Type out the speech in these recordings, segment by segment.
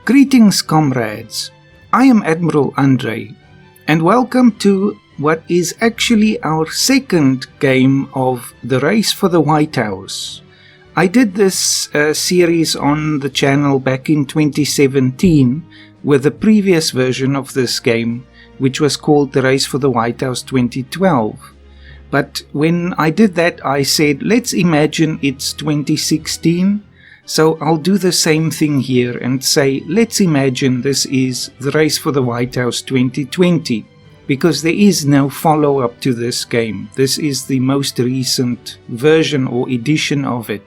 Greetings, comrades. I am Admiral Andre, and welcome to what is actually our second game of the Race for the White House. I did this series on the channel back in 2017 with a previous version of this game, which was called The Race for the White House 2012. But when I did that, I said, let's imagine it's 2016. So I'll do the same thing here and say, let's imagine this is The Race for the White House 2020. Because there is no follow-up to this game. This is the most recent version or edition of it.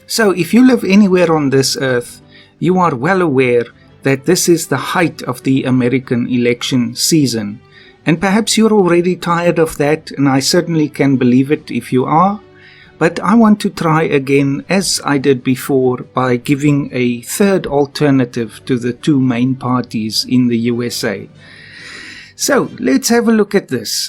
So if you live anywhere on this earth, you are well aware that this is the height of the American election season. And perhaps you're already tired of that, and I certainly can believe it if you are. But I want to try again, as I did before, by giving a third alternative to the two main parties in the USA. So, let's have a look at this.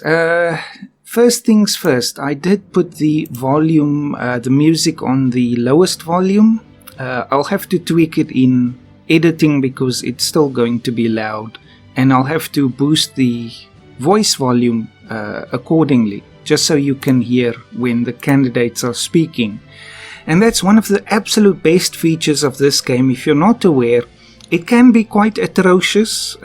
First things first, I did put the volume, the music on the lowest volume. I'll have to tweak it in editing because it's still going to be loud. And I'll have to boost the voice volume accordingly, just so you can hear when the candidates are speaking. And that's one of the absolute best features of this game. If you're not aware, it can be quite atrocious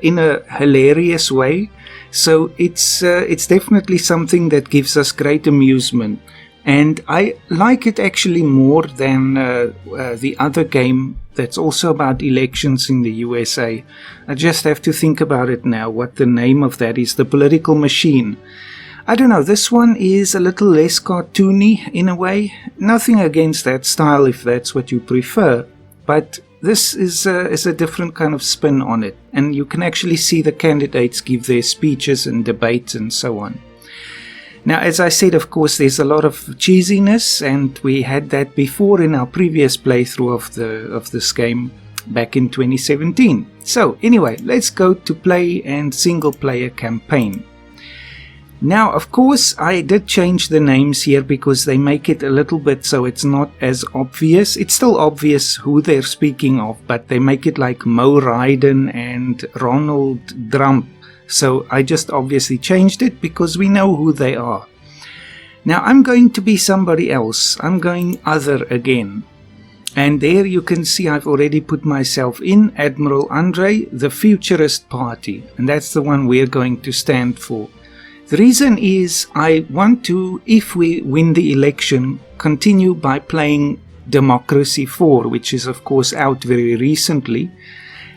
in a hilarious way. So it's definitely something that gives us great amusement. And I like it actually more than the other game that's also about elections in the USA. I just have to think about it now, what the name of that is. The Political Machine. I don't know, this one is a little less cartoony in a way. Nothing against that style if that's what you prefer. But this is a different kind of spin on it. And you can actually see the candidates give their speeches and debates and so on. Now, as I said, of course, there's a lot of cheesiness, and we had that before in our previous playthrough of this game back in 2017. So, anyway, let's go to play and single-player campaign. Now, of course, I did change the names here because they make it a little bit so it's not as obvious. It's still obvious who they're speaking of, but they make it like Mo Ryden and Ronald Drump. So I just obviously changed it because we know who they are. Now I'm going to be somebody else. I'm going other again. And there you can see I've already put myself in, Admiral Andre, the Futurist Party. And that's the one we're going to stand for. The reason is I want to, if we win the election, continue by playing Democracy 4, which is of course out very recently.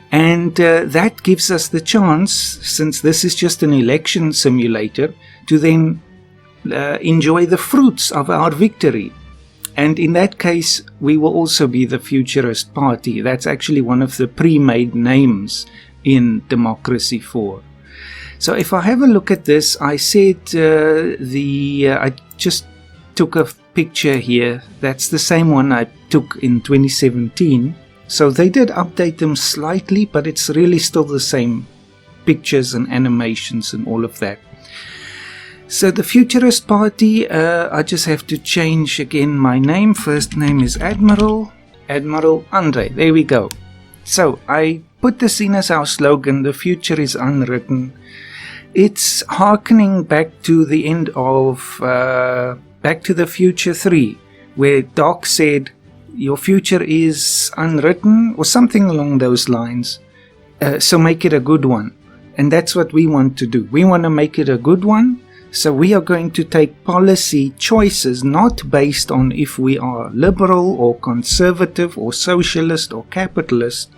And that gives us the chance, since this is just an election simulator, to then enjoy the fruits of our victory. And in that case, we will also be the Futurist Party. That's actually one of the pre-made names in Democracy 4. So if I have a look at this, I said I just took a picture here. That's the same one I took in 2017. So they did update them slightly, but it's really still the same pictures and animations and all of that. So the Futurist Party, I just have to change again my name. First name is Admiral Andre. There we go. So I put this in as our slogan, the future is unwritten. It's hearkening back to the end of Back to the Future 3, where Doc said, your future is unwritten, or something along those lines. So make it a good one. And that's what we want to do. We want to make it a good one. So we are going to take policy choices not based on if we are liberal or conservative or socialist or capitalist.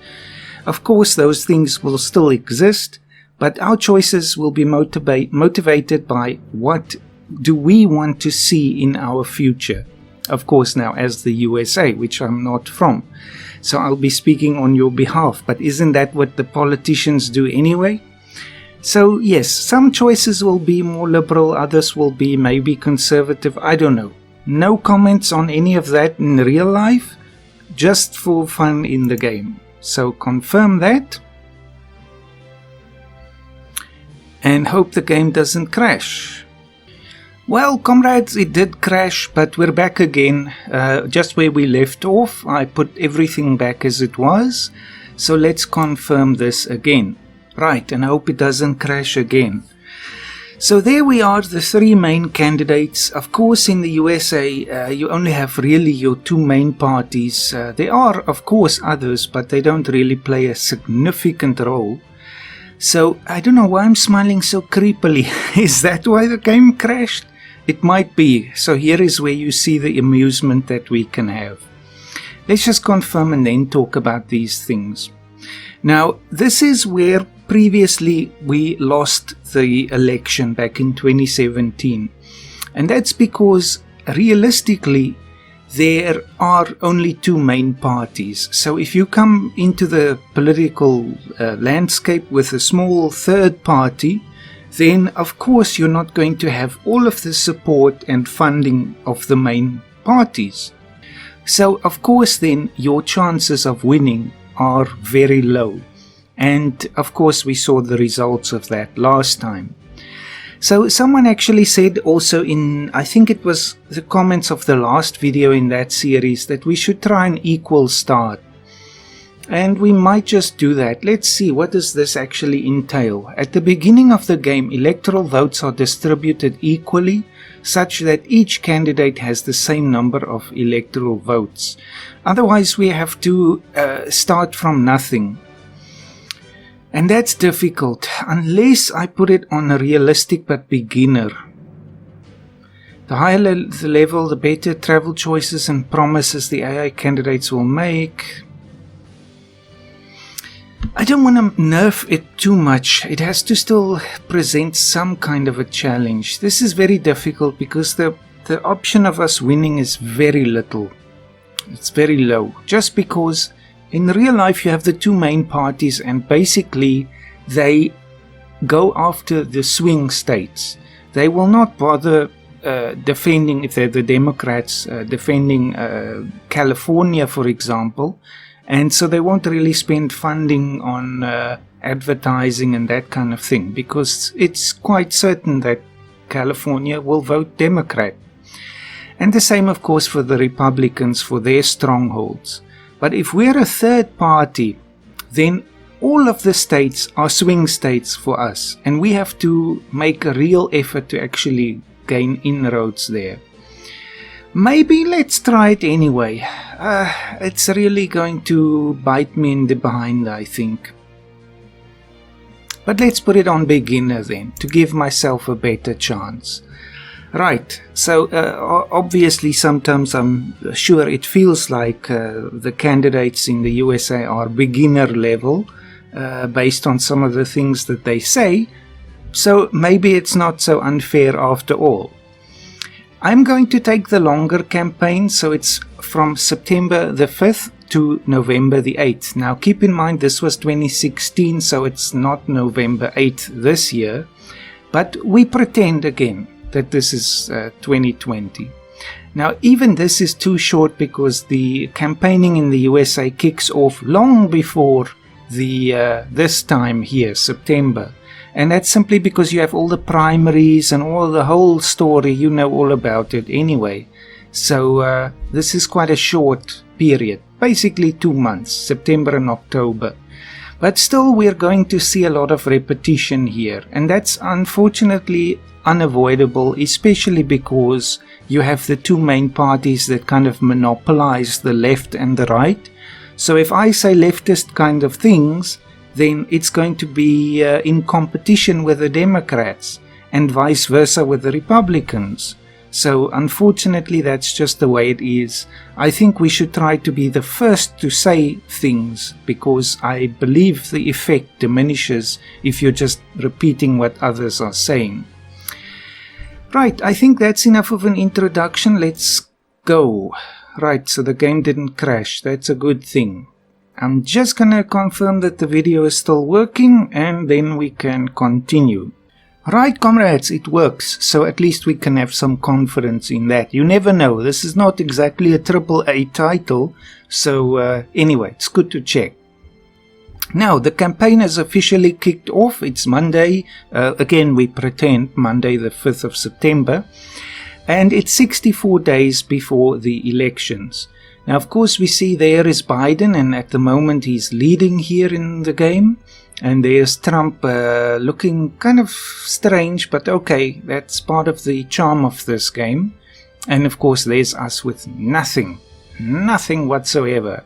Of course, those things will still exist, but our choices will be motivated by what do we want to see in our future. Of course, now as the USA, which I'm not from. So I'll be speaking on your behalf, but isn't that what the politicians do anyway? So yes, some choices will be more liberal, others will be maybe conservative, I don't know. No comments on any of that in real life, just for fun in the game. So confirm that. And hope the game doesn't crash. Well, comrades, it did crash, but we're back again, just where we left off. I put everything back as it was, so let's confirm this again. Right, and I hope it doesn't crash again. So there we are, the three main candidates. Of course, in the USA, you only have really your two main parties. There are, of course, others, but they don't really play a significant role. So, I don't know why I'm smiling so creepily. Is that why the game crashed? It might be. So here is where you see the amusement that we can have. Let's just confirm and then talk about these things. Now, this is where previously we lost the election back in 2017. And that's because realistically there are only two main parties. So if you come into the political landscape with a small third party, then of course you're not going to have all of the support and funding of the main parties. So of course then your chances of winning are very low. And of course we saw the results of that last time. So someone actually said also in, I think it was the comments of the last video in that series, that we should try an equal start. And we might just do that. Let's see, what does this actually entail? At the beginning of the game, electoral votes are distributed equally, such that each candidate has the same number of electoral votes. Otherwise, we have to start from nothing. And that's difficult, unless I put it on a realistic but beginner. The higher the level, the better travel choices and promises the AI candidates will make. I don't want to nerf it too much. It has to still present some kind of a challenge. This is very difficult because the option of us winning is very little. It's very low. Just because in real life you have the two main parties and basically they go after the swing states. They will not bother defending, if they're the Democrats, defending California, for example. And so they won't really spend funding on advertising and that kind of thing, because it's quite certain that California will vote Democrat. And the same, of course, for the Republicans for their strongholds. But if we're a third party, then all of the states are swing states for us. And we have to make a real effort to actually gain inroads there. Maybe let's try it anyway. It's really going to bite me in the behind, I think. But let's put it on beginner then, to give myself a better chance. Right, so obviously sometimes I'm sure it feels like the candidates in the USA are beginner level based on some of the things that they say. So maybe it's not so unfair after all. I'm going to take the longer campaign, so it's from September the 5th to November the 8th. Now keep in mind this was 2016, so it's not November 8th this year, but we pretend again that this is 2020. Now even this is too short because the campaigning in the USA kicks off long before the this time here, September. And that's simply because you have all the primaries and all the whole story, you know all about it anyway. So this is quite a short period, basically 2 months, September and October. But still we're going to see a lot of repetition here, and that's unfortunately unavoidable, especially because you have the two main parties that kind of monopolize the left and the right. So if I say leftist kind of things, then it's going to be in competition with the Democrats and vice versa with the Republicans. So unfortunately that's just the way it is. I think we should try to be the first to say things, because I believe the effect diminishes if you're just repeating what others are saying. Right, I think that's enough of an introduction. Let's go. Right, so the game didn't crash. That's a good thing. I'm just gonna confirm that the video is still working and then we can continue. Right, comrades, it works, so at least we can have some confidence in that. You never know, this is not exactly a AAA title, so anyway, it's good to check. Now, the campaign has officially kicked off. It's Monday, again we pretend, Monday the 5th of September, and it's 64 days before the elections. Now, of course, we see there is Biden, and at the moment he's leading here in the game, and there's Trump looking kind of strange, but okay, that's part of the charm of this game. And of course, there's us with nothing whatsoever.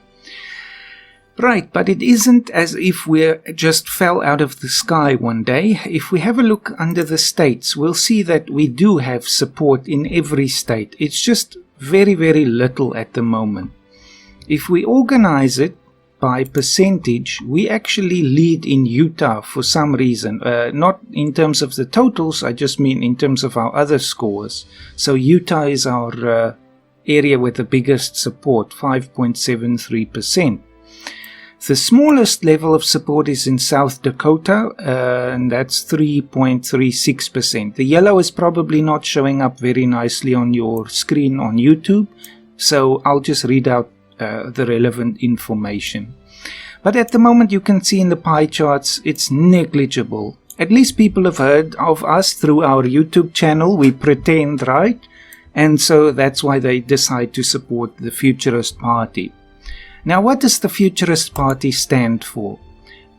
Right, but it isn't as if we just fell out of the sky one day. If we have a look under the states, we'll see that we do have support in every state. It's just very, very little at the moment. If we organize it by percentage, we actually lead in Utah for some reason. Not in terms of the totals, I just mean in terms of our other scores. So Utah is our area with the biggest support, 5.73%. The smallest level of support is in South Dakota, and that's 3.36%. The yellow is probably not showing up very nicely on your screen on YouTube, so I'll just read out the relevant information. But at the moment, you can see in the pie charts, it's negligible. At least people have heard of us through our YouTube channel. We pretend, right? And so that's why they decide to support the Futurist Party. Now, what does the Futurist Party stand for?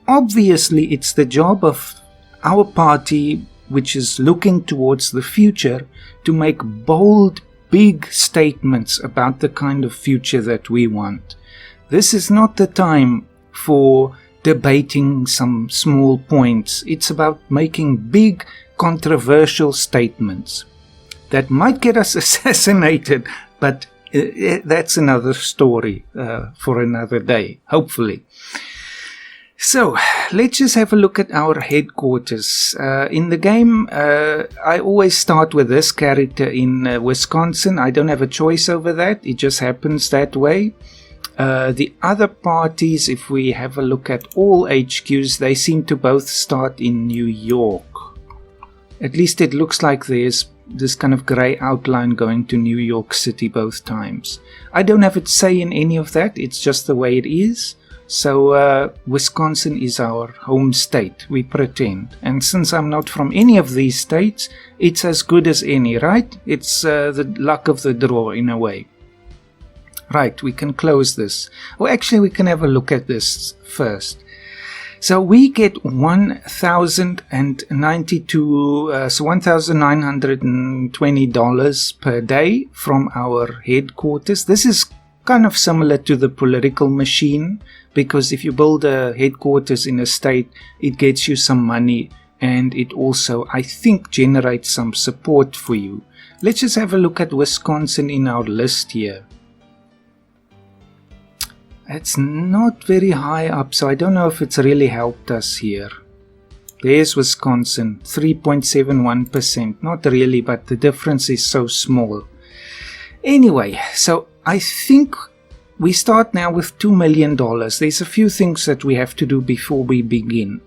Obviously, it's the job of our party, which is looking towards the future, to make bold, big statements about the kind of future that we want. This is not the time for debating some small points. It's about making big, controversial statements that might get us assassinated, but that's another story for another day, hopefully. So, let's just have a look at our headquarters. In the game, I always start with this character in Wisconsin. I don't have a choice over that. It just happens that way. The other parties, if we have a look at all HQs, they seem to both start in New York. At least it looks like there's this kind of grey outline going to New York City both times. I don't have a say in any of that. It's just the way it is. So Wisconsin is our home state, we pretend. And since I'm not from any of these states, it's as good as any, right? It's the luck of the draw in a way. Right, we can close this. Well, actually, we can have a look at this first. So we get $1,920 per day from our headquarters. This is kind of similar to the political machine, because if you build a headquarters in a state, it gets you some money, and it also, I think, generates some support for you. Let's just have a look at Wisconsin in our list here. It's not very high up, so I don't know if it's really helped us here. There's Wisconsin, 3.71%. Not really, but the difference is so small. Anyway, so I think we start now with $2 million. There's a few things that we have to do before we begin.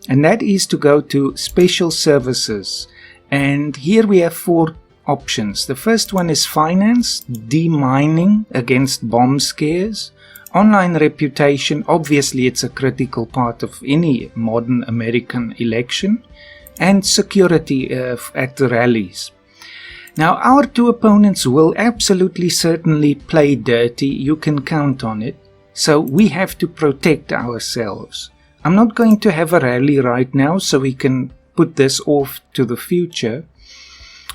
And that is to go to Special Services. And here we have 4 options. The first one is Finance, Demining against bomb scares. Online reputation, obviously it's a critical part of any modern American election, and security at the rallies. Now, our 2 opponents will absolutely certainly play dirty, you can count on it, so we have to protect ourselves. I'm not going to have a rally right now, so we can put this off to the future.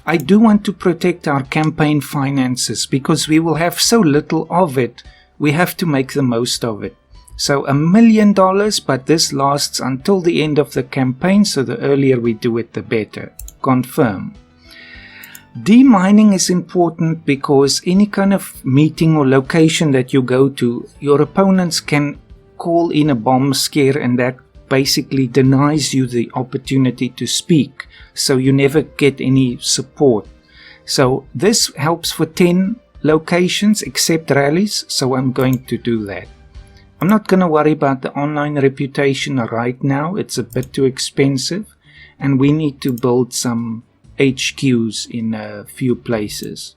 I do want to protect our campaign finances, because we will have so little of it. We have to make the most of it. So $1 million, but this lasts until the end of the campaign, so the earlier we do it, the better. Confirm. Demining is important because any kind of meeting or location that you go to, your opponents can call in a bomb scare, and that basically denies you the opportunity to speak. So you never get any support. So this helps for 10 locations except rallies, so I'm going to do that. I'm not going to worry about the online reputation right now. It's a bit too expensive, and we need to build some HQs in a few places.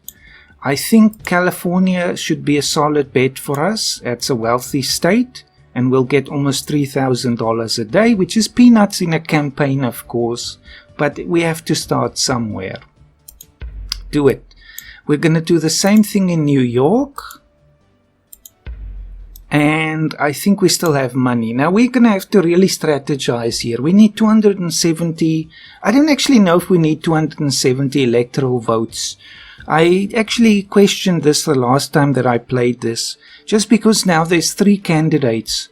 I think California should be a solid bet for us. It's a wealthy state, and we'll get almost $3,000 a day, which is peanuts in a campaign, of course, but we have to start somewhere. Do it. We're going to do the same thing in New York, and I think we still have money. Now we're going to have to really strategize here. We need 270, I don't actually know if we need 270 electoral votes. I actually questioned this the last time that I played this, just because now there's 3 candidates,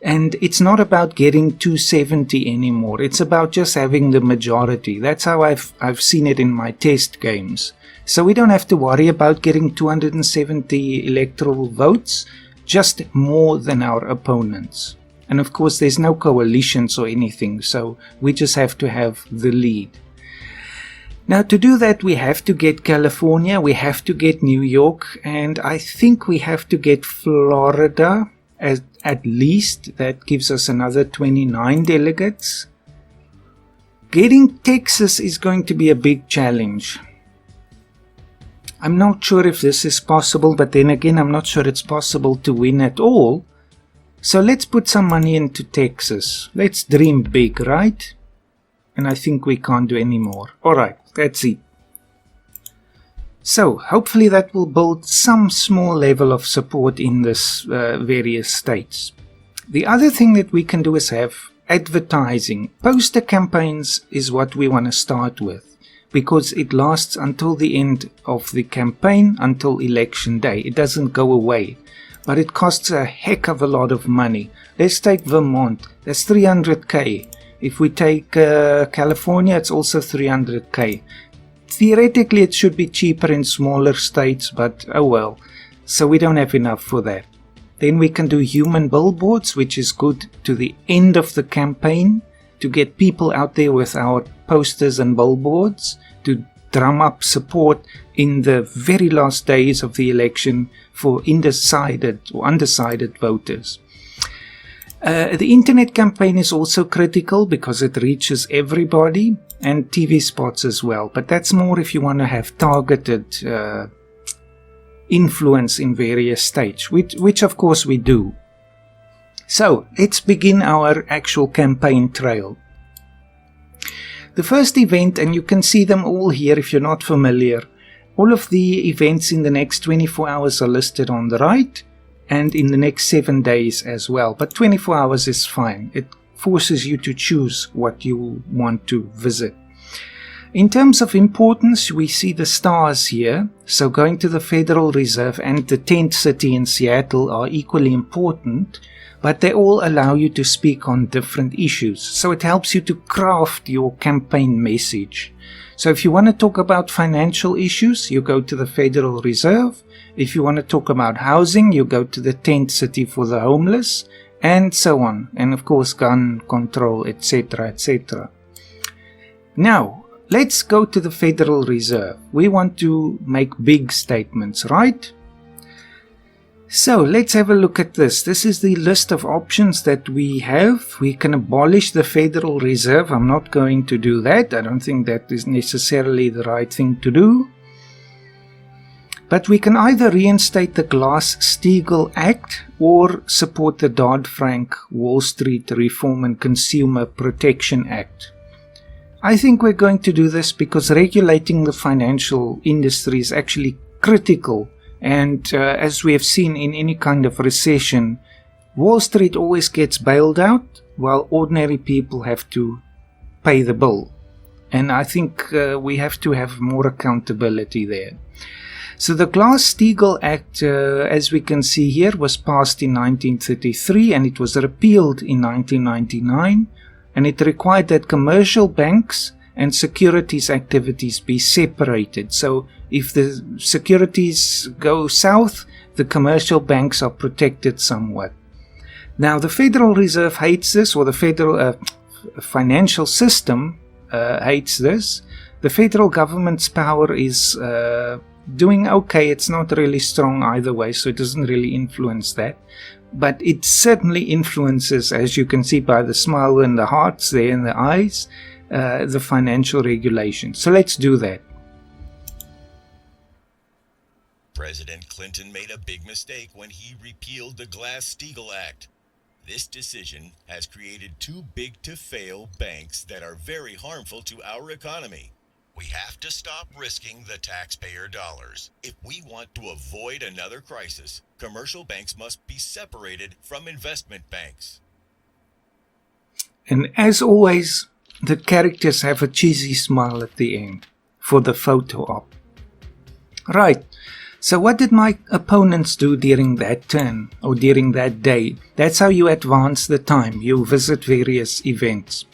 and it's not about getting 270 anymore. It's about just having the majority. That's how I've seen it in my test games. So we don't have to worry about getting 270 electoral votes, just more than our opponents. And of course there's no coalitions or anything, so we just have to have the lead. Now to do that we have to get California, we have to get New York, and I think we have to get Florida at least. That gives us another 29 delegates. Getting Texas is going to be a big challenge. I'm not sure if this is possible, but then again I'm not sure it's possible to win at all. So let's put some money into Texas. Let's dream big, right? And I think we can't do any more. Alright, that's it. So hopefully that will build some small level of support in this various states. The other thing that we can do is have advertising. Poster campaigns is what we want to start with, because it lasts until the end of the campaign, until election day. It doesn't go away, but it costs a heck of a lot of money. Let's take Vermont, that's 300k. If we take California, it's also 300k. Theoretically it should be cheaper in smaller states, but oh well. So we don't have enough for that. Then we can do human billboards, which is good to the end of the campaign, to get people out there with our posters and billboards, to drum up support in the very last days of the election for undecided voters. The internet campaign is also critical because it reaches everybody, and TV spots as well, but that's more if you want to have targeted influence in various states, which of course we do. So let's begin our actual campaign trail. The first event, and you can see them all here if you're not familiar, all of the events in the next 24 hours are listed on the right, and in the next 7 days as well, but 24 hours is fine. It forces you to choose what you want to visit. In terms of importance, we see the stars here, so going to the Federal Reserve and the tent city in Seattle are equally important, but they all allow you to speak on different issues, so it helps you to craft your campaign message. So if you want to talk about financial issues, you go to the Federal Reserve. If you want to talk about housing, you go to the tent city for the homeless, and so on. And of course, gun control, etc., etc. Now, let's go to the Federal Reserve. We want to make big statements, right? So let's have a look at this. This is the list of options that we have. We can abolish the Federal Reserve. I'm not going to do that. I don't think that is necessarily the right thing to do. But we can either reinstate the Glass-Steagall Act or support the Dodd-Frank Wall Street Reform and Consumer Protection Act. I think we're going to do this because regulating the financial industry is actually critical. And as we have seen in any kind of recession, Wall Street always gets bailed out while ordinary people have to pay the bill. And I think we have to have more accountability there. So the Glass-Steagall Act, as we can see here, was passed in 1933 and it was repealed in 1999. And it required that commercial banks and securities activities be separated. So if the securities go south, the commercial banks are protected somewhat. Now the Federal Reserve hates this, or the federal financial system hates this. The federal government's power is doing okay. It's not really strong either way, so it doesn't really influence that. But it certainly influences, as you can see by the smile and the hearts there in the eyes, the financial regulations. So let's do that. President Clinton made a big mistake when he repealed the Glass-Steagall Act. This decision has created too big to fail banks that are very harmful to our economy. We have to stop risking the taxpayer dollars. If we want to avoid another crisis, commercial banks must be separated from investment banks. And as always, the characters have a cheesy smile at the end for the photo op. Right, so what did my opponents do during that turn or during that day? That's how you advance the time. You visit various events.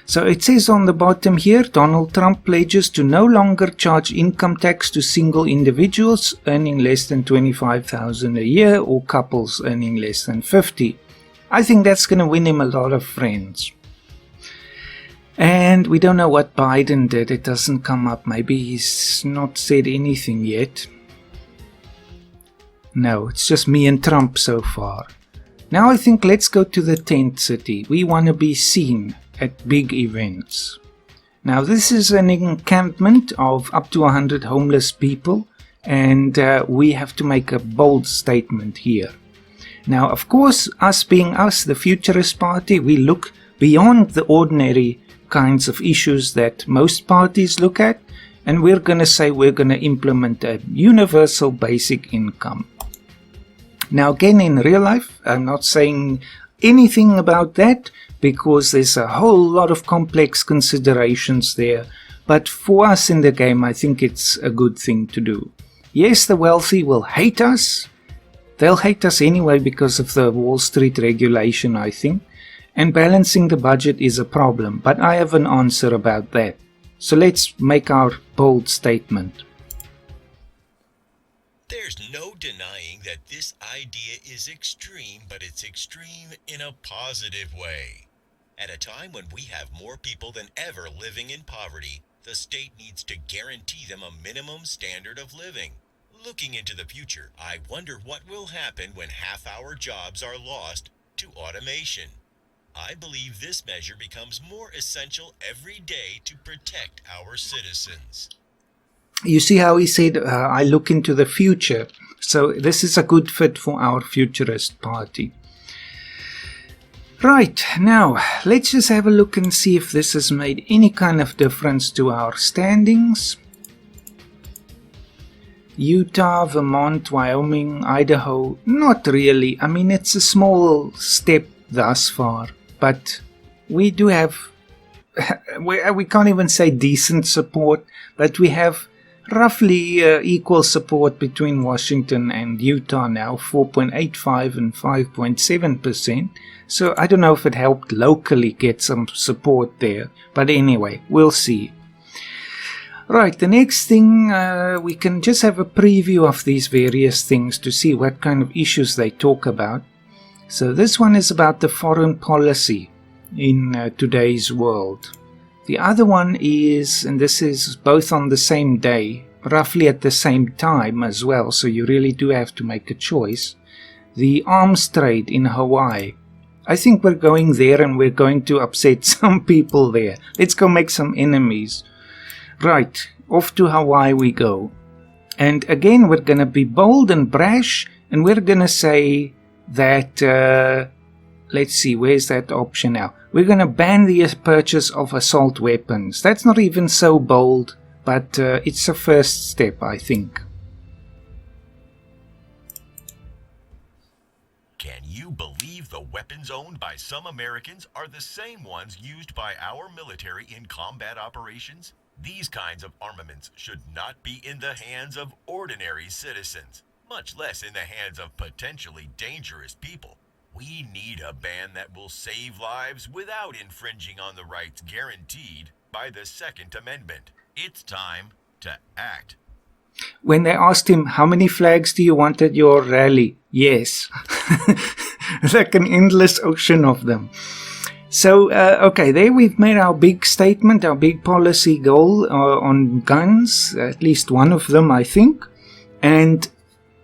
So it says on the bottom here, Donald Trump pledges to no longer charge income tax to single individuals earning less than $25,000 a year or couples earning less than $50,000. I think that's going to win him a lot of friends. And we don't know what Biden did. It doesn't come up. Maybe he's not said anything yet. No, it's just me and Trump so far. Now I think let's go to the tent city. We want to be seen at big events. Now this is an encampment of up to 100 homeless people, and we have to make a bold statement here. Now, of course, us being us, the Futurist Party, we look beyond the ordinary kinds of issues that most parties look at, and we're going to say we're going to implement a universal basic income. Now, again, in real life, I'm not saying anything about that because there's a whole lot of complex considerations there, but for us in the game, I think it's a good thing to do. Yes, the wealthy will hate us. They'll hate us anyway because of the Wall Street regulation, I think. And balancing the budget is a problem, but I have an answer about that. So let's make our bold statement. There's no denying that this idea is extreme, but it's extreme in a positive way. At a time when we have more people than ever living in poverty, the state needs to guarantee them a minimum standard of living. Looking into the future, I wonder what will happen when half-hour jobs are lost to automation. I believe this measure becomes more essential every day to protect our citizens. You see how he said, I look into the future. So this is a good fit for our Futurist Party. Right, now let's just have a look and see if this has made any kind of difference to our standings. Utah, Vermont, Wyoming, Idaho, not really. I mean, it's a small step thus far, but we do have, we can't even say decent support, but we have roughly equal support between Washington and Utah now, 4.85 and 5.7%. So I don't know if it helped locally get some support there, but anyway, we'll see. Right, the next thing, we can just have a preview of these various things to see what kind of issues they talk about. So this one is about the foreign policy in today's world. The other one is, and this is both on the same day, roughly at the same time as well, so you really do have to make a choice, the arms trade in Hawaii. I think we're going there and we're going to upset some people there. Let's go make some enemies. Right, off to Hawaii we go. And again, we're going to be bold and brash, and we're going to say that, let's see, where's that option now? We're going to ban the purchase of assault weapons. That's not even so bold, but it's a first step, I think. Can you believe the weapons owned by some Americans are the same ones used by our military in combat operations? These kinds of armaments should not be in the hands of ordinary citizens, much less in the hands of potentially dangerous people. We need a ban that will save lives without infringing on the rights guaranteed by the Second Amendment. It's time to act. When they asked him, how many flags do you want at your rally? Yes. Like an endless ocean of them. So, okay, there we've made our big statement, our big policy goal on guns, at least one of them, I think. And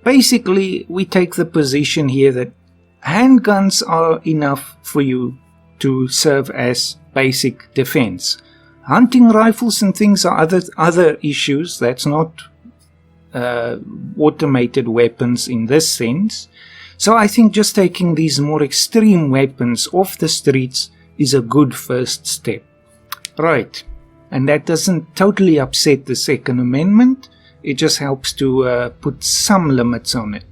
basically, we take the position here that handguns are enough for you to serve as basic defense. Hunting rifles and things are other issues. That's not automated weapons in this sense. So I think just taking these more extreme weapons off the streets is a good first step. Right. And that doesn't totally upset the Second Amendment. It just helps to put some limits on it.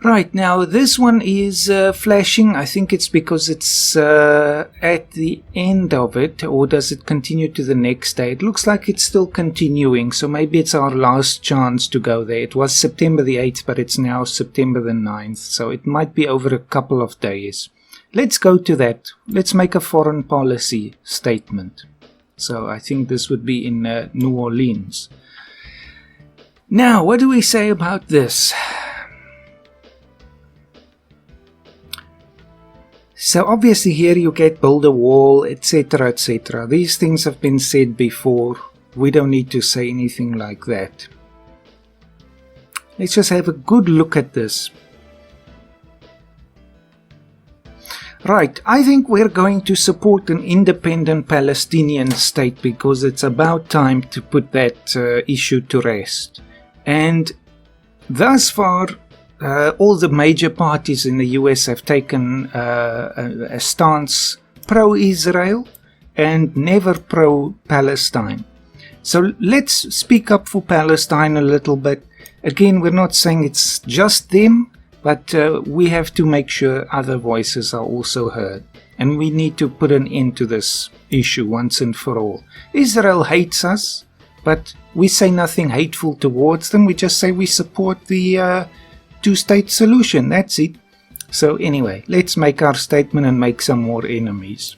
Right, now this one is flashing. I think it's because it's at the end of it, or does it continue to the next day? It looks like it's still continuing, so maybe it's our last chance to go there. It was September the 8th, but it's now September the 9th, so it might be over a couple of days. Let's go to that. Let's make a foreign policy statement. So I think this would be in New Orleans. Now, what do we say about this? So obviously here you get build a wall, etc., etc. These things have been said before. We don't need to say anything like that. Let's just have a good look at this. Right, I think we're going to support an independent Palestinian state because it's about time to put that issue to rest. And thus far, all the major parties in the US have taken a stance pro-Israel and never pro-Palestine. So let's speak up for Palestine a little bit. Again, we're not saying it's just them, but we have to make sure other voices are also heard. And we need to put an end to this issue once and for all. Israel hates us, but we say nothing hateful towards them. We just say we support the two-state solution. That's it. So anyway, let's make our statement and make some more enemies.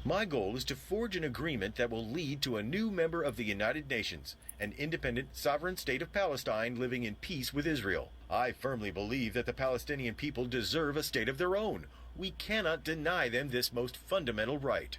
My goal is to forge an agreement that will lead to a new member of the United Nations, an independent, sovereign state of Palestine living in peace with Israel. I firmly believe that the Palestinian people deserve a state of their own. We cannot deny them this most fundamental right.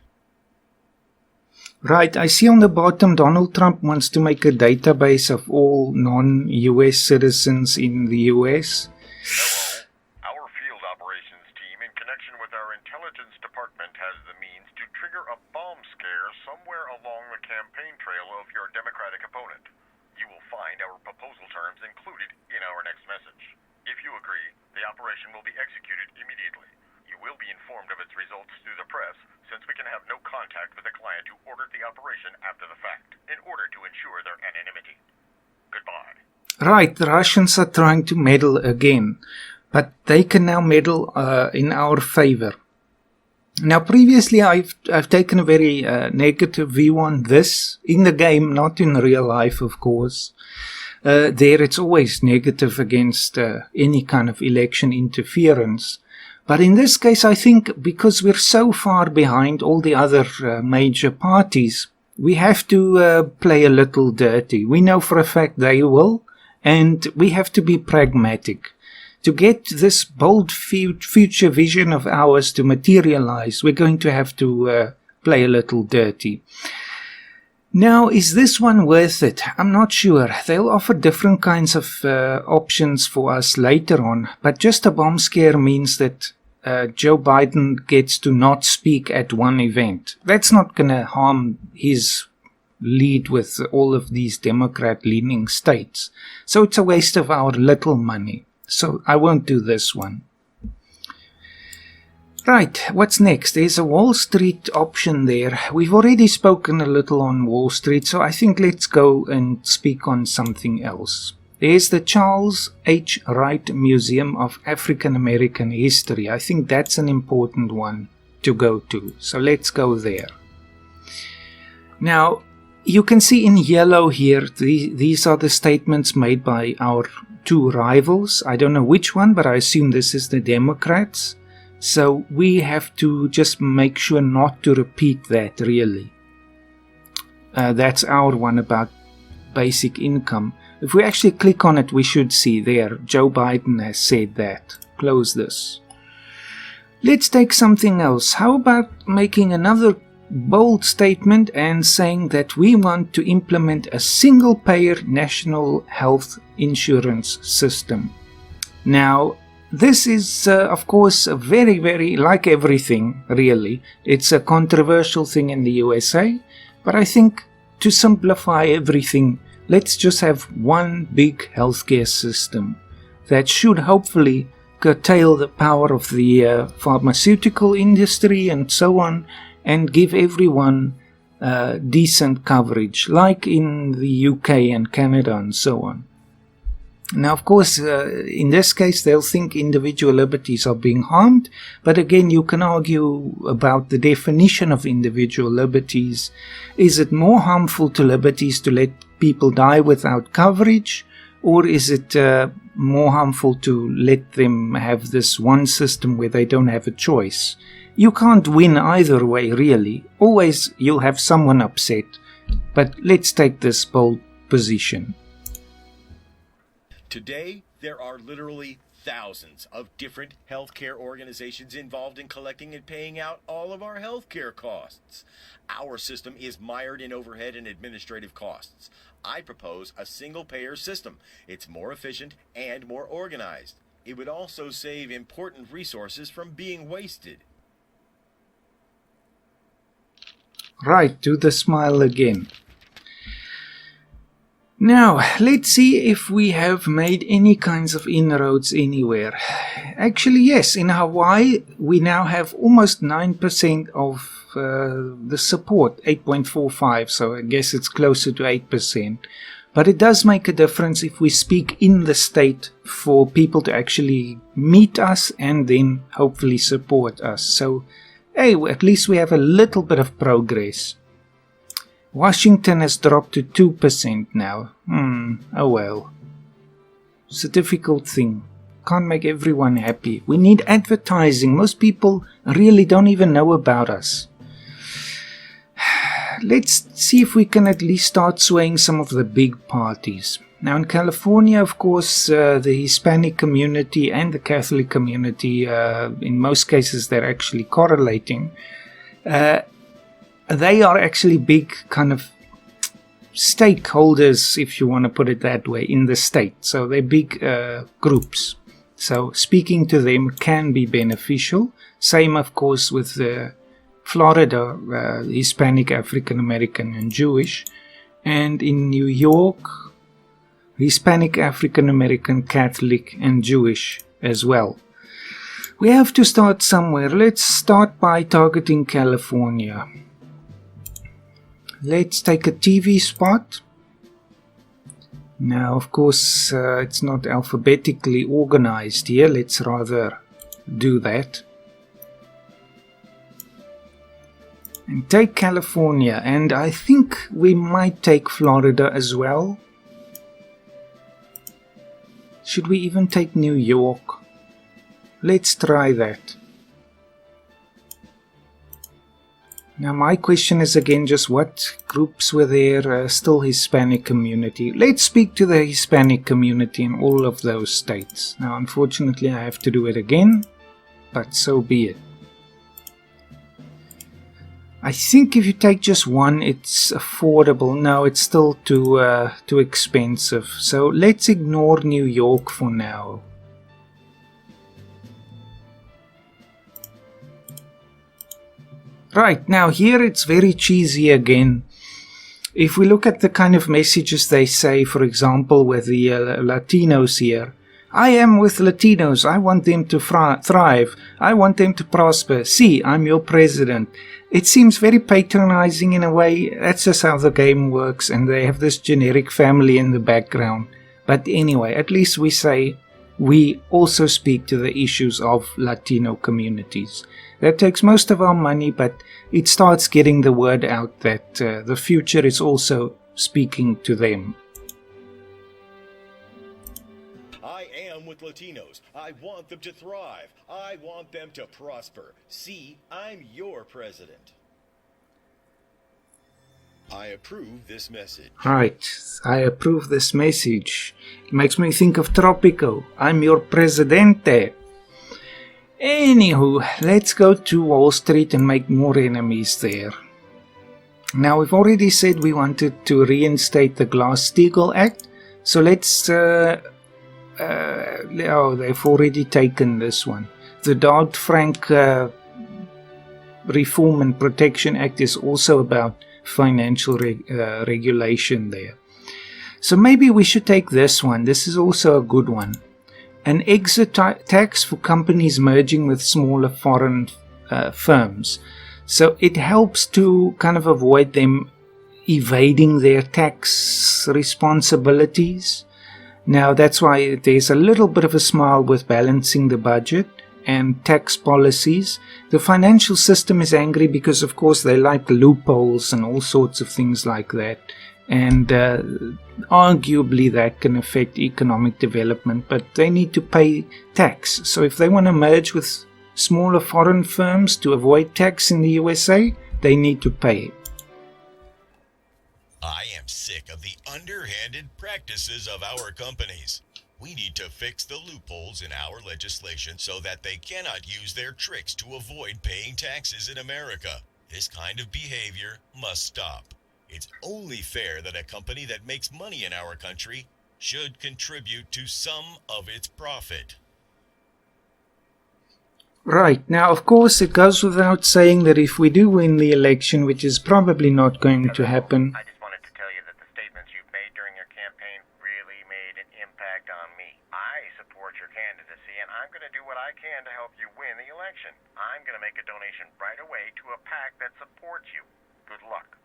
Right, I see on the bottom Donald Trump wants to make a database of all non-US citizens in the US. Hello. Our field operations team, in connection with our intelligence department, has the means to trigger a bomb scare somewhere along the campaign trail of your Democratic opponent. You will find our proposal terms included in our next message. If you agree, the operation will be executed immediately. You will be informed of its results through the press, since we can have no contact with the client who ordered the operation after the fact, in order to ensure their anonymity. Goodbye. Right, the Russians are trying to meddle again, but they can now meddle in our favor. Now, previously I've taken a very negative view on this, in the game, not in real life, of course. There it's always negative against any kind of election interference. But in this case, I think because we're so far behind all the other major parties, we have to play a little dirty. We know for a fact they will, and we have to be pragmatic. To get this bold future vision of ours to materialize, we're going to have to play a little dirty. Now, is this one worth it? I'm not sure. They'll offer different kinds of options for us later on, but just a bomb scare means that Joe Biden gets to not speak at one event. That's not going to harm his lead with all of these Democrat-leaning states. So it's a waste of our little money. So I won't do this one. Right, what's next? There's a Wall Street option there. We've already spoken a little on Wall Street, so I think let's go and speak on something else. There's the Charles H. Wright Museum of African American History. I think that's an important one to go to, so let's go there. Now, you can see in yellow here, these are the statements made by our two rivals. I don't know which one, but I assume this is the Democrats. So we have to just make sure not to repeat that, really. That's our one about basic income. If we actually click on it, we should see there, Joe Biden has said that. Close this. Let's take something else. How about making another bold statement and saying that we want to implement a single-payer national health insurance system? Now, this is, of course, a very, very, like everything, really, it's a controversial thing in the USA, but I think to simplify everything, let's just have one big healthcare system. that should hopefully curtail the power of the pharmaceutical industry and so on, and give everyone decent coverage, like in the UK and Canada and so on. Now, of course, in this case, they'll think individual liberties are being harmed, but again, you can argue about the definition of individual liberties. Is it more harmful to liberties to let people die without coverage, or is it more harmful to let them have this one system where they don't have a choice? You can't win either way, really. Always you'll have someone upset, but let's take this bold position. Today, there are literally thousands of different healthcare organizations involved in collecting and paying out all of our healthcare costs. Our system is mired in overhead and administrative costs. I propose a single-payer system. It's more efficient and more organized. It would also save important resources from being wasted. Right, do the smile again. Now, let's see if we have made any kinds of inroads anywhere. Actually, yes, in Hawaii, we now have almost 9% of the support, 8.45, so I guess it's closer to 8%. But it does make a difference if we speak in the state for people to actually meet us and then hopefully support us. So, hey, at least we have a little bit of progress. Washington has dropped to 2% now. Oh well. It's a difficult thing. Can't make everyone happy. We need advertising. Most people really don't even know about us. Let's see if we can at least start swaying some of the big parties. Now in California, of course, the Hispanic community and the Catholic community, in most cases they're actually correlating. They are actually big kind of stakeholders, if you want to put it that way, in the state. So they're big groups. So speaking to them can be beneficial. Same, of course, with Florida, Hispanic, African American, and Jewish. And in New York, Hispanic, African American, Catholic, and Jewish as well. We have to start somewhere. Let's start by targeting California. Let's take a TV spot. Now, of course, it's not alphabetically organized here. Let's rather do that. And take California. And I think we might take Florida as well. Should we even take New York? Let's try that. Now my question is again just what groups were there? Still Hispanic community. Let's speak to the Hispanic community in all of those states. Now unfortunately I have to do it again, but so be it. I think if you take just one it's affordable. No, it's still too expensive. So let's ignore New York for now. Right, now here it's very cheesy again. If we look at the kind of messages they say, for example, with the Latinos here. I am with Latinos. I want them to thrive. I want them to prosper. See, I'm your president. It seems very patronizing in a way. That's just how the game works, and they have this generic family in the background. But anyway, at least we say we also speak to the issues of Latino communities. That takes most of our money, but it starts getting the word out that the future is also speaking to them. I am with Latinos. I want them to thrive. I want them to prosper. See, I'm your president. I approve this message. Right, I approve this message. It makes me think of Tropico. I'm your presidente. Anywho, let's go to Wall Street and make more enemies there. Now, we've already said we wanted to reinstate the Glass-Steagall Act, so let's... oh, they've already taken this one. The Dodd-Frank Reform and Protection Act is also about financial regulation there. So maybe we should take this one. This is also a good one. an exit tax for companies merging with smaller foreign firms. So it helps to kind of avoid them evading their tax responsibilities. Now, that's why there's a little bit of a smile with balancing the budget and tax policies. The financial system is angry because, of course, they like loopholes and all sorts of things like that. And arguably that can affect economic development, but they need to pay tax. So if they want to merge with smaller foreign firms to avoid tax in the USA, they need to pay it. I am sick of the underhanded practices of our companies. We need to fix the loopholes in our legislation so that they cannot use their tricks to avoid paying taxes in America. This kind of behavior must stop. It's only fair that a company that makes money in our country should contribute to some of its profit. Right. Now, of course, it goes without saying that if we do win the election, which is probably not going to happen. I just wanted to tell you that the statements you've made during your campaign really made an impact on me. I support your candidacy, and I'm going to do what I can to help you win the election. I'm going to make a donation right away to a PAC that supports you. Good luck.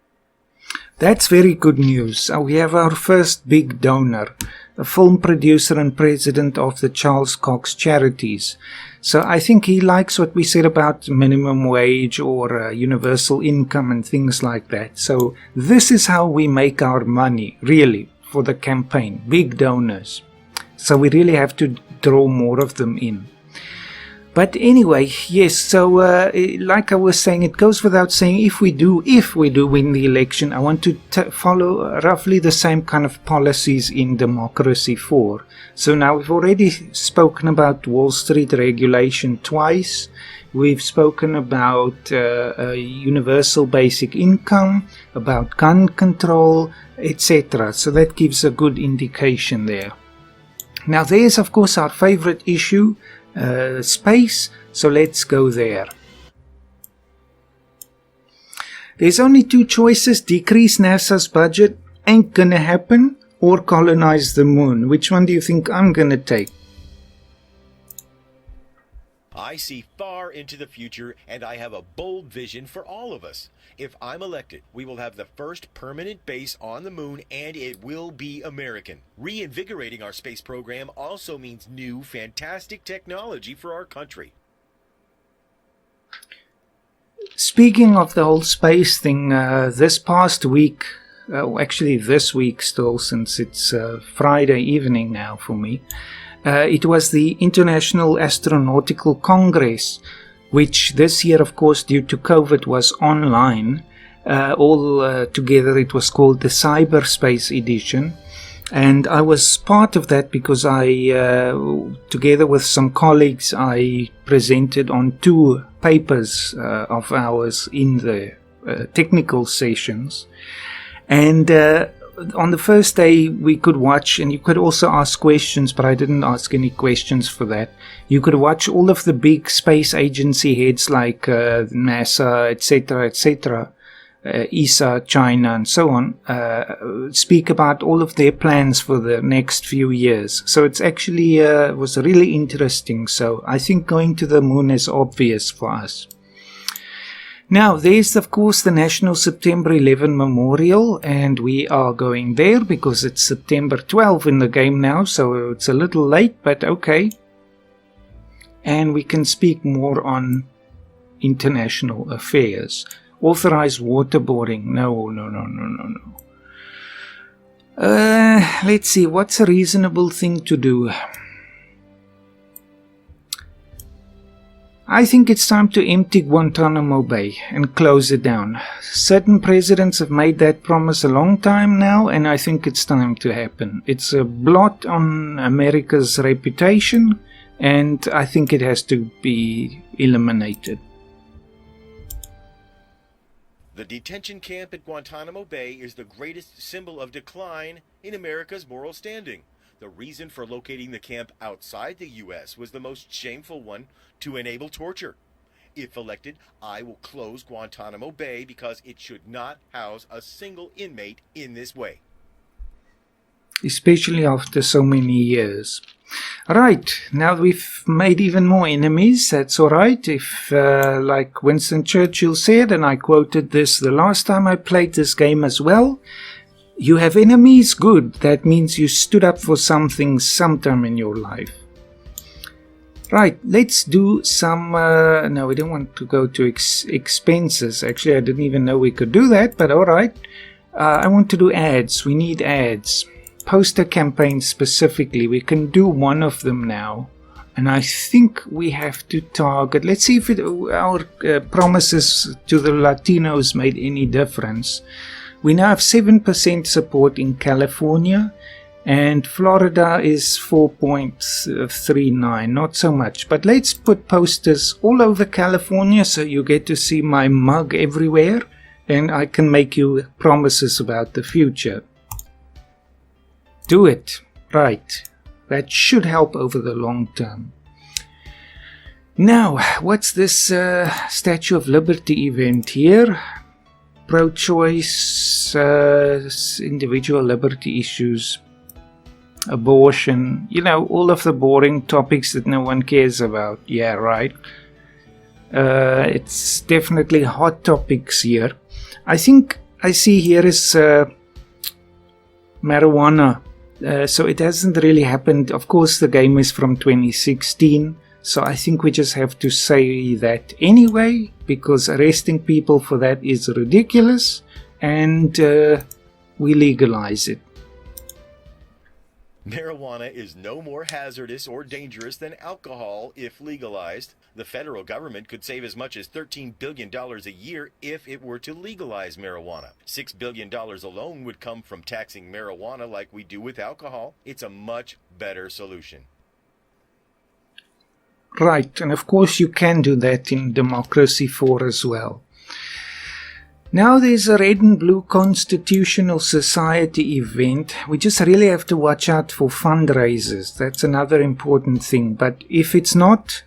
That's very good news. We have our first big donor, a film producer and president of the Charles Cox Charities. So I think he likes what we said about minimum wage or universal income and things like that. So this is how we make our money, really, for the campaign. Big donors. So we really have to draw more of them in. But anyway, yes, so like I was saying, it goes without saying, if we do win the election, I want to follow roughly the same kind of policies in democracy for. So now we've already spoken about Wall Street regulation twice. We've spoken about universal basic income, about gun control, etc. So that gives a good indication there. Now there's, of course, our favorite issue, space, so let's go there. There's only two choices: decrease NASA's budget, ain't gonna happen, or colonize the moon. Which one do you think I'm gonna take? I see far into the future, and I have a bold vision for all of us. If I'm elected, we will have the first permanent base on the moon, and it will be American. Reinvigorating our space program also means new, fantastic technology for our country. Speaking of the whole space thing, this past week, actually this week still, since it's Friday evening now for me, it was the International Astronautical Congress, which this year, of course, due to COVID, was online. All together, it was called the Cyberspace Edition. And I was part of that because I, together with some colleagues, I presented on two papers of ours in the technical sessions. And on the first day, we could watch, and you could also ask questions, but I didn't ask any questions for that. You could watch all of the big space agency heads like NASA, etc., ESA, China, and so on, speak about all of their plans for the next few years. So it's actually was really interesting. So I think going to the moon is obvious for us. Now, there's, of course, the National September 11 Memorial, and we are going there because it's September 12 in the game now, so it's a little late, but okay. And we can speak more on international affairs. Authorized waterboarding. No. Let's see, what's a reasonable thing to do? I think it's time to empty Guantanamo Bay and close it down. Certain presidents have made that promise a long time now, and I think it's time to happen. It's a blot on America's reputation, and I think it has to be eliminated. The detention camp at Guantanamo Bay is the greatest symbol of decline in America's moral standing. The reason for locating the camp outside the U.S. was the most shameful one: to enable torture. If elected, I will close Guantanamo Bay because it should not house a single inmate in this way. especially after so many years. Right, now we've made even more enemies. That's alright. If, like Winston Churchill said, and I quoted this the last time I played this game as well, you have enemies, good. That means you stood up for something sometime in your life. Right, let's do some, no, we don't want to go to expenses. Actually, I didn't even know we could do that, but alright. I want to do ads. We need ads. Poster campaigns specifically. We can do one of them now. And I think we have to target, let's see if our promises to the Latinos made any difference. We now have 7% support in California, and Florida is 4.39, not so much. But let's put posters all over California so you get to see my mug everywhere, and I can make you promises about the future. Do it. Right. That should help over the long term. Now, what's this Statue of Liberty event here? Pro-choice, individual liberty issues, abortion, all of the boring topics that no one cares about. Yeah, right. It's definitely hot topics here. I think I see here is marijuana. So it hasn't really happened. Of course, the game is from 2016. So I think we just have to say that anyway, because arresting people for that is ridiculous, and we legalize it. Marijuana is no more hazardous or dangerous than alcohol if legalized. The federal government could save as much as $13 billion a year if it were to legalize marijuana. $6 billion alone would come from taxing marijuana like we do with alcohol. It's a much better solution. Right, and of course you can do that in Democracy 4 as well. Now there's a Red and Blue Constitutional Society event. We just really have to watch out for fundraisers. That's another important thing. But if it's not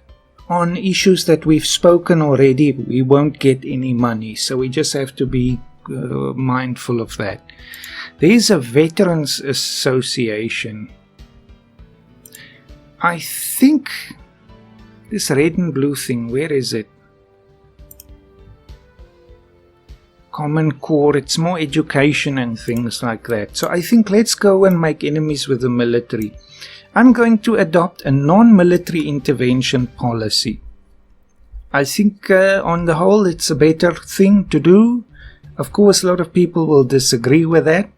on issues that we've spoken already, we won't get any money. So we just have to be mindful of that. There's a Veterans Association. I think this Red and Blue thing, where is it? Common Core, it's more education and things like that. So I think let's go and make enemies with the military. I'm going to adopt a non-military intervention policy. I think on the whole it's a better thing to do. Of course, a lot of people will disagree with that,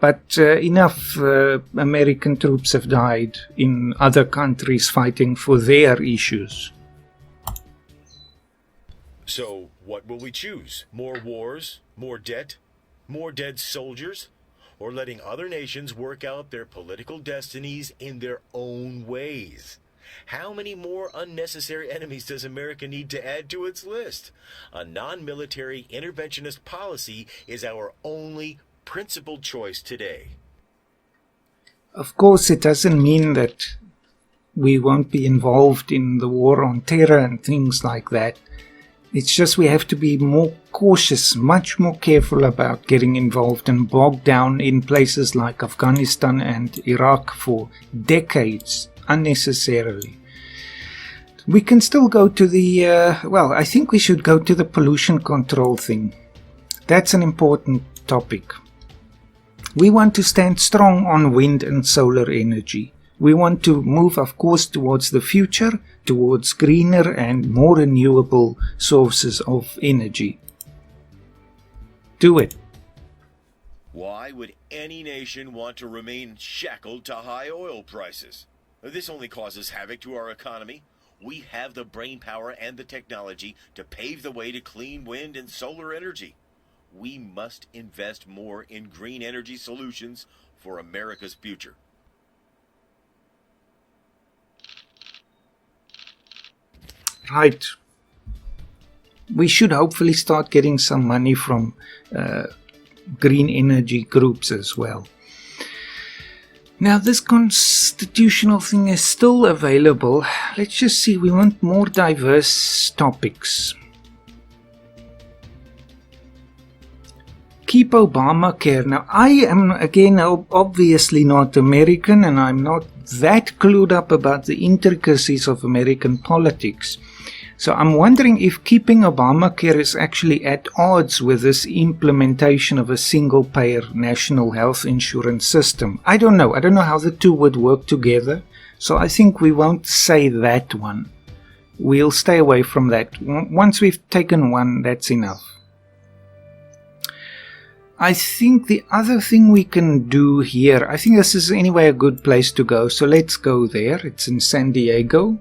but enough American troops have died in other countries fighting for their issues. So, what will we choose? More wars? More debt? More dead soldiers? Or letting other nations work out their political destinies in their own ways? How many more unnecessary enemies does America need to add to its list? A non-military interventionist policy is our only principled choice today. Of course, it doesn't mean that we won't be involved in the war on terror and things like that. It's just we have to be more cautious, much more careful about getting involved and bogged down in places like Afghanistan and Iraq for decades, unnecessarily. We can still go to the, I think we should go to the pollution control thing. That's an important topic. We want to stand strong on wind and solar energy. We want to move, of course, towards the future, towards greener and more renewable sources of energy. Do it. Why would any nation want to remain shackled to high oil prices? This only causes havoc to our economy. We have the brainpower and the technology to pave the way to clean wind and solar energy. We must invest more in green energy solutions for America's future. Right. We should hopefully start getting some money from green energy groups as well. Now, this constitutional thing is still available. Let's just see. We want more diverse topics. keep Obamacare. Now, I am, again, obviously not American, and I'm not that clued up about the intricacies of American politics. So I'm wondering if keeping Obamacare is actually at odds with this implementation of a single-payer national health insurance system. I don't know. I don't know how the two would work together. So I think we won't say that one. We'll stay away from that. Once we've taken one, that's enough. I think the other thing we can do here, I think this is anyway a good place to go. So let's go there. It's in San Diego.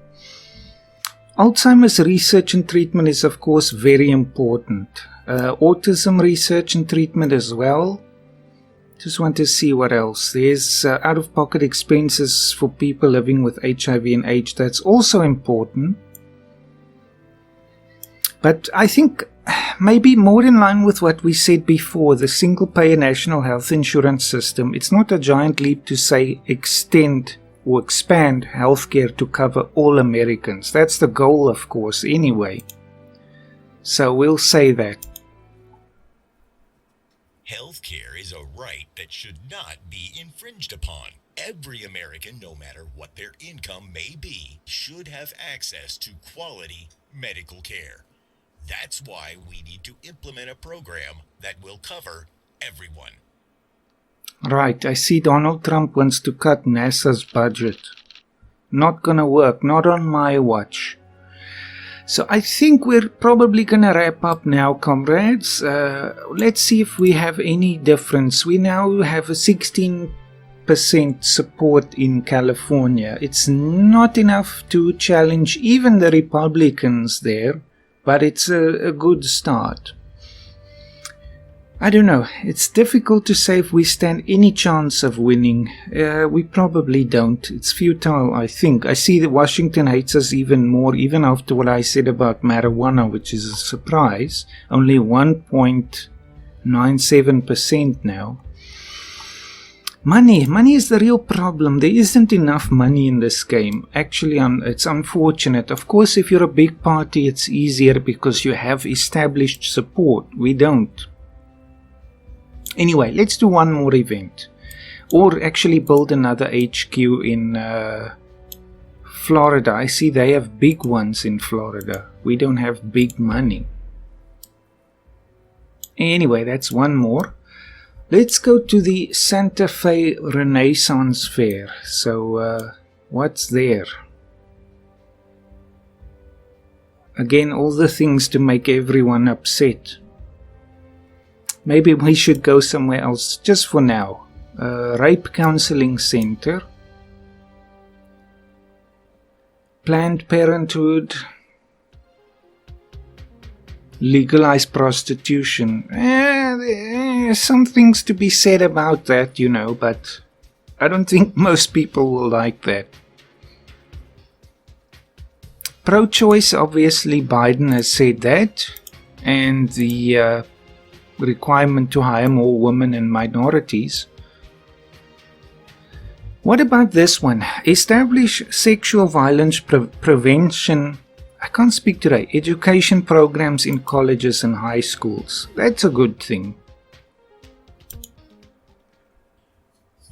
Alzheimer's research and treatment is, of course, very important. Autism research and treatment as well. Just want to see what else. There's out-of-pocket expenses for people living with HIV and AIDS. That's also important. But I think maybe more in line with what we said before, the single-payer national health insurance system. It's not a giant leap to say extend or expand healthcare to cover all Americans. That's the goal, of course, anyway. So we'll say that. Healthcare is a right that should not be infringed upon. Every American, no matter what their income may be, should have access to quality medical care. That's why we need to implement a program that will cover everyone. Right, I see Donald Trump wants to cut NASA's budget. Not gonna work, not on my watch. So I think we're probably gonna wrap up now, comrades. Let's see if we have any difference. We now have a 16% support in California. It's not enough to challenge even the Republicans there, but it's a good start. I don't know. It's difficult to say if we stand any chance of winning. We probably don't. It's futile, I think. I see that Washington hates us even more, even after what I said about marijuana, which is a surprise. Only 1.97% now. Money is the real problem. There isn't enough money in this game. Actually, it's unfortunate. Of course, if you're a big party, it's easier because you have established support. We don't. Anyway, let's do one more event. Or actually build another HQ in Florida. I see they have big ones in Florida. We don't have big money. Anyway, that's one more. Let's go to the Santa Fe Renaissance Fair. So, what's there? Again, all the things to make everyone upset. Maybe we should go somewhere else, just for now. Rape Counseling Center. Planned Parenthood. Legalize prostitution. There's some things to be said about that, you know, but I don't think most people will like that. Pro-choice, obviously Biden has said that, and the requirement to hire more women and minorities. What about this one? Establish sexual violence prevention. I can't speak today. Education programs in colleges and high schools. That's a good thing.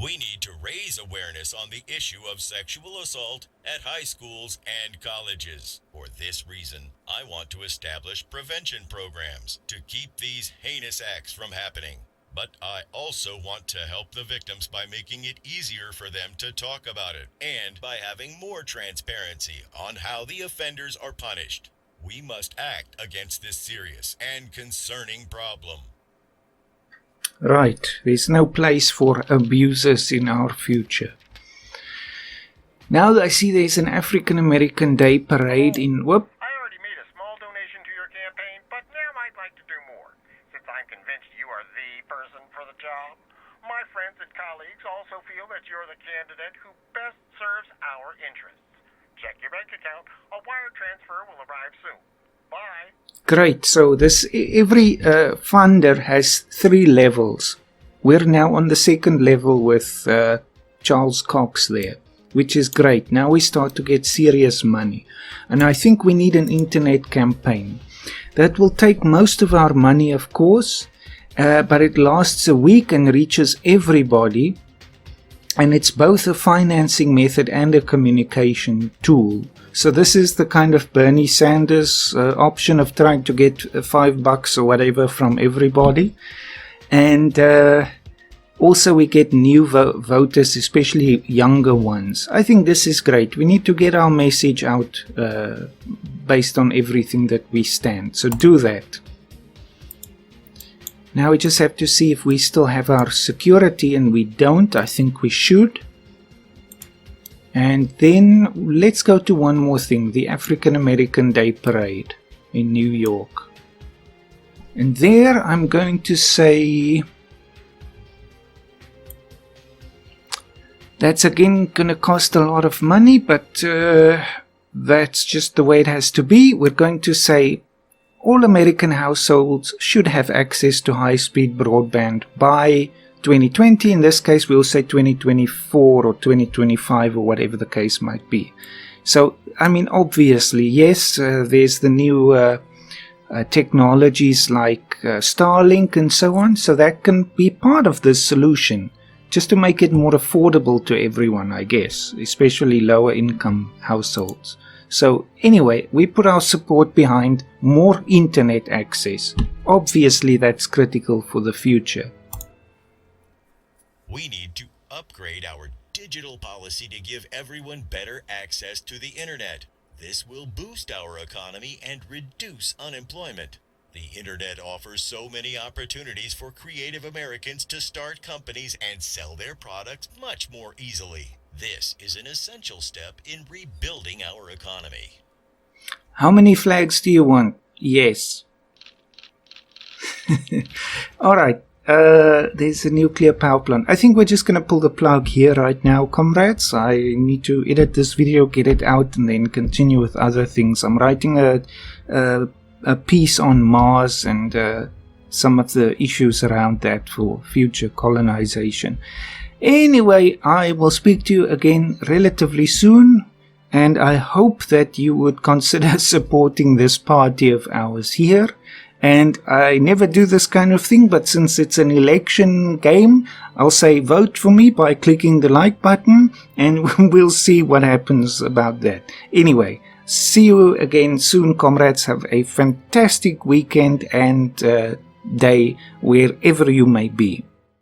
We need to raise awareness on the issue of sexual assault at high schools and colleges. For this reason, I want to establish prevention programs to keep these heinous acts from happening. But I also want to help the victims by making it easier for them to talk about it and by having more transparency on how the offenders are punished. We must act against this serious and concerning problem. Right, there's no place for abusers in our future. Now I see there's an African American Day parade in... Whoop. I already made a small donation to your campaign, but now I'd like to do more. Since I'm convinced you are the person for the job, my friends and colleagues also feel that you're the candidate who best serves our interests. Check your bank account. A wire transfer will arrive soon. Bye. Great, so every funder has 3 levels. We're now on the 2nd level with Charles Cox there, which is great. Now we start to get serious money. And I think we need an internet campaign. That will take most of our money, of course, but it lasts a week and reaches everybody. And it's both a financing method and a communication tool. So this is the kind of Bernie Sanders option of trying to get $5 or whatever from everybody. And also we get new voters, especially younger ones. I think this is great. We need to get our message out based on everything that we stand. So do that. Now we just have to see if we still have our security, and we don't. I think we should. And then let's go to one more thing, the African American Day Parade in New York. And there I'm going to say that's again going to cost a lot of money, but that's just the way it has to be. We're going to say all American households should have access to high-speed broadband by 2020. In this case, we'll say 2024 or 2025 or whatever the case might be. So, I mean, obviously, yes, there's the new technologies like Starlink and so on. So that can be part of this solution, just to make it more affordable to everyone, I guess, especially lower-income households. So anyway, we put our support behind more internet access. Obviously, that's critical for the future. We need to upgrade our digital policy to give everyone better access to the internet. This will boost our economy and reduce unemployment. The internet offers so many opportunities for creative Americans to start companies and sell their products much more easily. This is an essential step in rebuilding our economy. How many flags do you want? Yes. All right. There's a nuclear power plant. I think we're just going to pull the plug here right now, comrades. I need to edit this video, get it out, and then continue with other things. I'm writing a piece on Mars and some of the issues around that for future colonization. Anyway, I will speak to you again relatively soon, and I hope that you would consider supporting this party of ours here. And I never do this kind of thing, but since it's an election game, I'll say vote for me by clicking the like button, and we'll see what happens about that. Anyway, see you again soon, comrades. Have a fantastic weekend and day wherever you may be.